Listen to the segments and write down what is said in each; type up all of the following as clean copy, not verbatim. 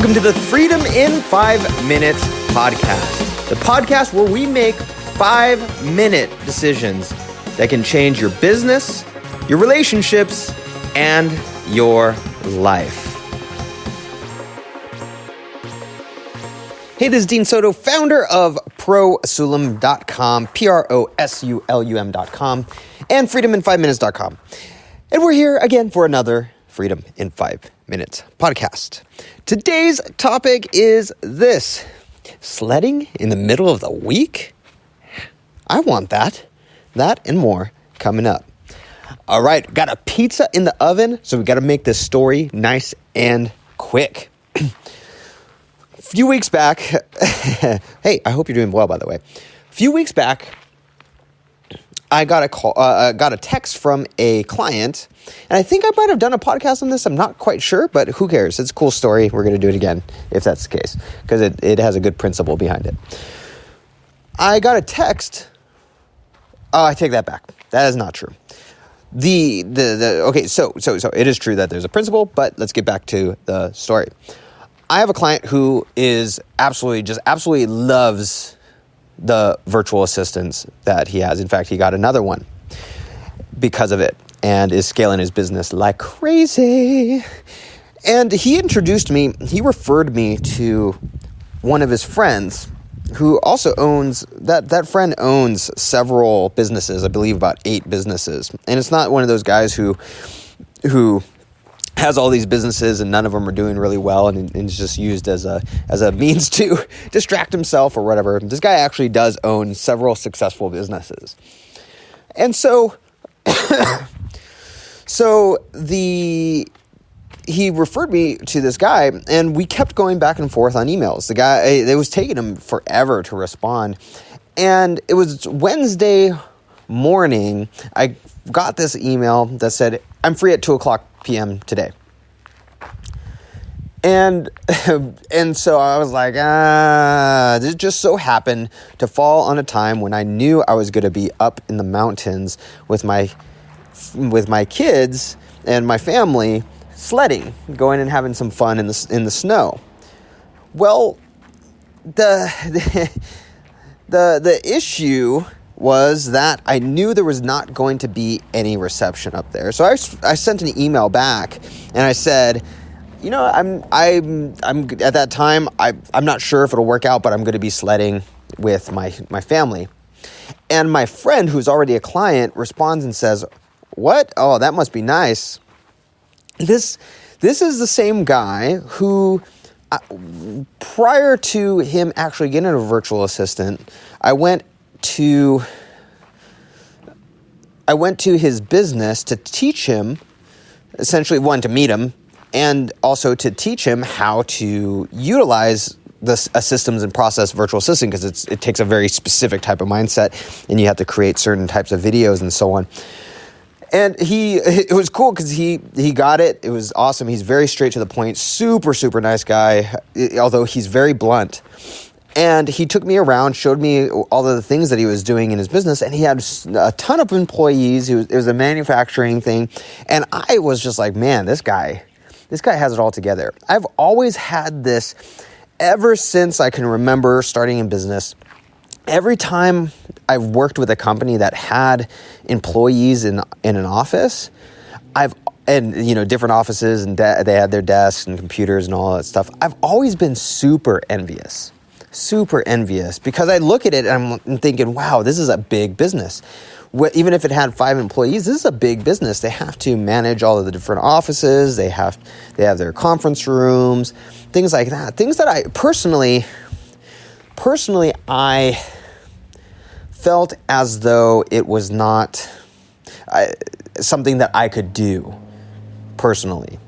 Welcome to the Freedom in 5 Minutes podcast, the podcast where we make 5-minute decisions that can change your business, your relationships, and your life. Hey, this is Dean Soto, founder of prosulum.com, prosulum.com, and freedomin5minutes.com. And we're here again for another Freedom in 5 Minutes podcast. Today's topic is this: sledding in the middle of the week? I want that. That and more coming up. All right, got a pizza in the oven, so we got to make this story nice and quick. A few weeks back, hey, I hope you're doing well, by the way. A few weeks back, I got a text from a client, and I think I might have done a podcast on this. I'm not quite sure, but who cares? It's a cool story. We're going to do it again if that's the case, because it has a good principle behind it. I got a text. Oh, I take that back. That is not true. Okay, so it is true that there's a principle, but let's get back to the story. I have a client who is absolutely loves the virtual assistants that he has. In fact, he got another one because of it and is scaling his business like crazy. And he referred me to one of his friends who also owns, that friend owns several businesses, I believe about 8 businesses. And it's not one of those guys who has all these businesses and none of them are doing really well and is just used as a means to distract himself or whatever. This guy actually does own several successful businesses. And so he referred me to this guy, and we kept going back and forth on emails. The guy, it was taking him forever to respond. And it was Wednesday morning, I got this email that said, "I'm free at 2:00 p.m. today." And so I was like, this just so happened to fall on a time when I knew I was going to be up in the mountains with my kids and my family sledding, going and having some fun in the snow. Well, the issue was that I knew there was not going to be any reception up there. So I sent an email back and I said, I'm at that time, I'm not sure if it'll work out, but I'm going to be sledding with my family. And my friend, who's already a client, responds and says, "What? Oh, that must be nice." This is the same guy who, prior to him actually getting a virtual assistant, I went to his business to teach him, essentially, one, to meet him, and also to teach him how to utilize a systems and process virtual assistant, because it takes a very specific type of mindset, and you have to create certain types of videos and so on. And it was cool because he got it. It was awesome. He's very straight to the point, super, super nice guy, although he's very blunt. And he took me around, showed me all of the things that he was doing in his business, and he had a ton of employees. It was a manufacturing thing. And I was just like, man, this guy has it all together. I've always had this ever since I can remember starting in business. Every time I've worked with a company that had employees in an office, different offices, and they had their desks and computers and all that stuff, I've always been super envious because I look at it and I'm thinking, wow, this is a big business. Even if it had 5 employees, this is a big business. They have to manage all of the different offices. They have their conference rooms, things like that. Things that I personally, I felt as though it was not something that I could do personally.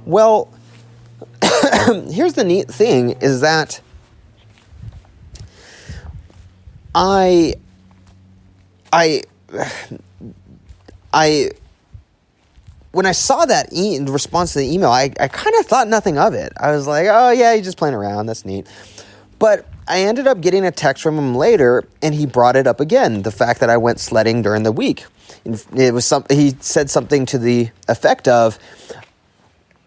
Well, here's the neat thing is that when I saw that in response to the email, I kind of thought nothing of it. I was like, oh yeah, he's just playing around. That's neat. But I ended up getting a text from him later, and he brought it up again, the fact that I went sledding during the week. He said something to the effect of,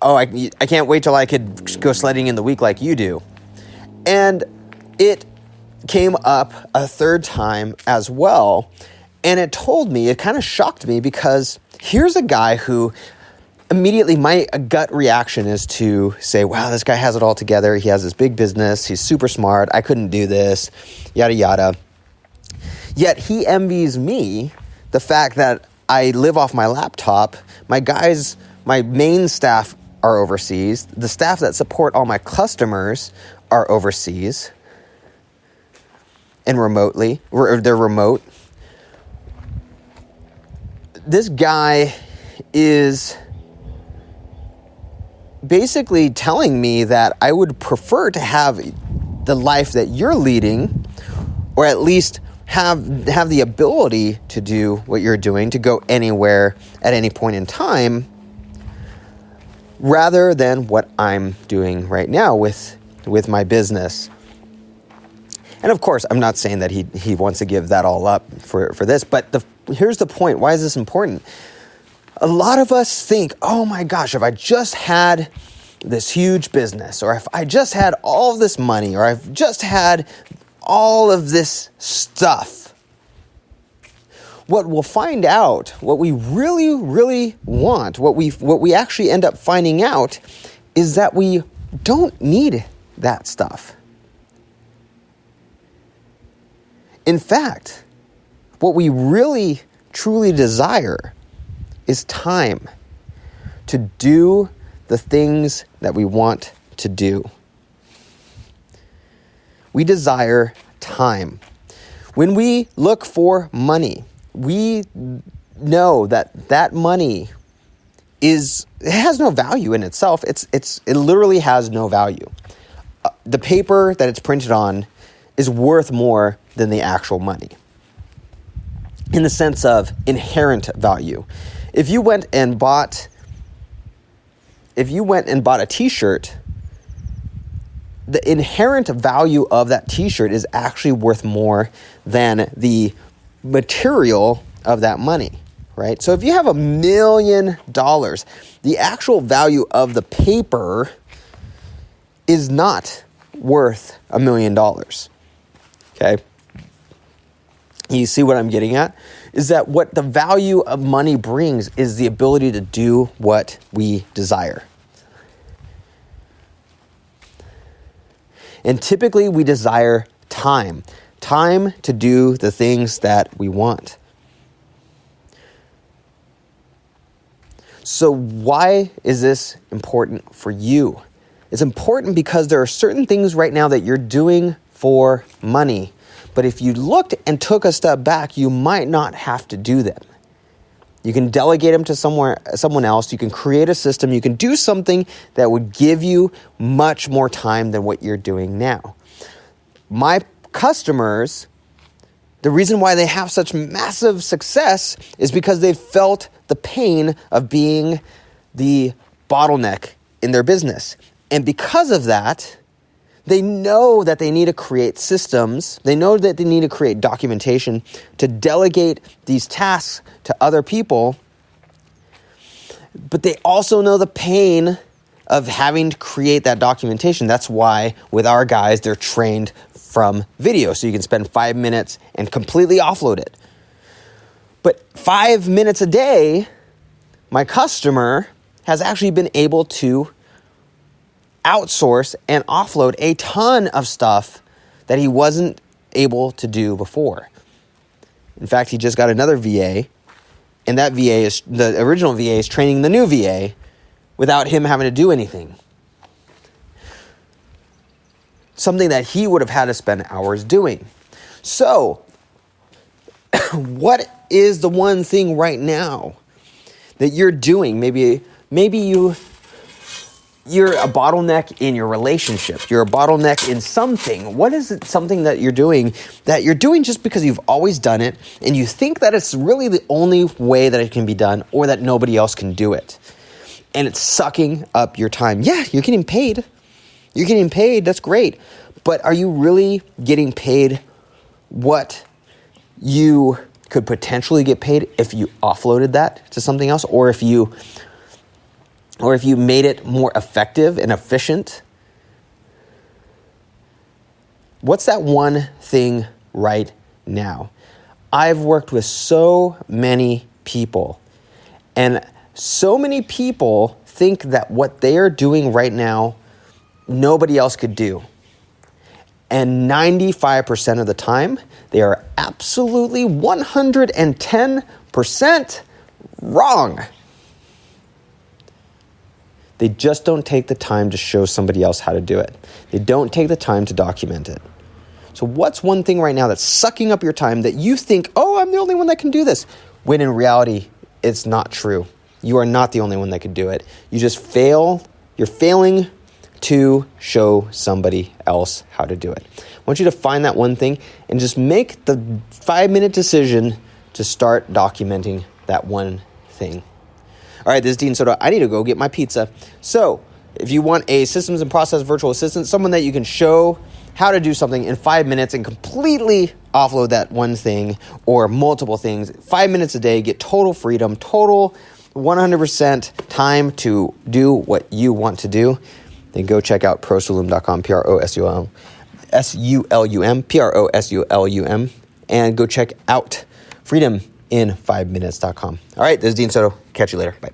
I can't wait till I could go sledding in the week like you do. And it came up a third time as well. And it kind of shocked me, because here's a guy who immediately my gut reaction is to say, wow, this guy has it all together. He has this big business. He's super smart. I couldn't do this, yada, yada. Yet he envies me the fact that I live off my laptop. My main staff are overseas. The staff that support all my customers are overseas and they're remote. This guy is basically telling me that I would prefer to have the life that you're leading, or at least have the ability to do what you're doing, to go anywhere at any point in time, rather than what I'm doing right now with my business. And of course, I'm not saying that he wants to give that all up for this, but here's the point. Why is this important? A lot of us think, oh my gosh, if I just had this huge business, or if I just had all of this money, or I've just had all of this stuff, what we'll find out, what we really, really want, what we actually end up finding out, is that we don't need that stuff. In fact, what we really, truly desire is time to do the things that we want to do. We desire time. When we look for money, we know that money it has no value in itself. It literally has no value. The paper that it's printed on is worth more than the actual money, in the sense of inherent value. If you went and bought a t-shirt, the inherent value of that t-shirt is actually worth more than the material of that money, right? So if you have $1 million, the actual value of the paper is not worth $1 million, okay? You see what I'm getting at? Is that what the value of money brings is the ability to do what we desire. And typically we desire time to do the things that we want. So why is this important for you? It's important because there are certain things right now that you're doing for money. But if you looked and took a step back, you might not have to do them. You can delegate them to someone else. You can create a system. You can do something that would give you much more time than what you're doing now. My customers, the reason why they have such massive success is because they've felt the pain of being the bottleneck in their business. And because of that, they know that they need to create systems. They know that they need to create documentation to delegate these tasks to other people. But they also know the pain of having to create that documentation. That's why with our guys, they're trained from video. So you can spend 5 minutes and completely offload it. But 5 minutes a day, my customer has actually been able to outsource and offload a ton of stuff that he wasn't able to do before. In fact, he just got another VA, and that the original VA is training the new VA without him having to do anything. Something that he would have had to spend hours doing. So, what is the one thing right now that you're doing? Maybe you're a bottleneck in your relationship. You're a bottleneck in something. What is it, something that you're doing just because you've always done it and you think that it's really the only way that it can be done or that nobody else can do it? And it's sucking up your time. Yeah, you're getting paid. You're getting paid. That's great. But are you really getting paid what you could potentially get paid if you offloaded that to something else, or if you or if you made it more effective and efficient, what's that one thing right now? I've worked with so many people, and so many people think that what they are doing right now, nobody else could do. And 95% of the time, they are absolutely 110% wrong. They just don't take the time to show somebody else how to do it. They don't take the time to document it. So what's one thing right now that's sucking up your time that you think, oh, I'm the only one that can do this, when in reality, it's not true. You are not the only one that could do it. You just fail. You're failing to show somebody else how to do it. I want you to find that one thing and just make the 5-minute decision to start documenting that one thing. All right, this is Dean Soto. I need to go get my pizza. So if you want a systems and process virtual assistant, someone that you can show how to do something in 5 minutes and completely offload that one thing or multiple things, 5 minutes a day, get total freedom, total 100% time to do what you want to do, then go check out prosulum.com, Prosulum, Prosulum, and go check out freedomin5minutes.com. All right, this is Dean Soto. Catch you later. Bye.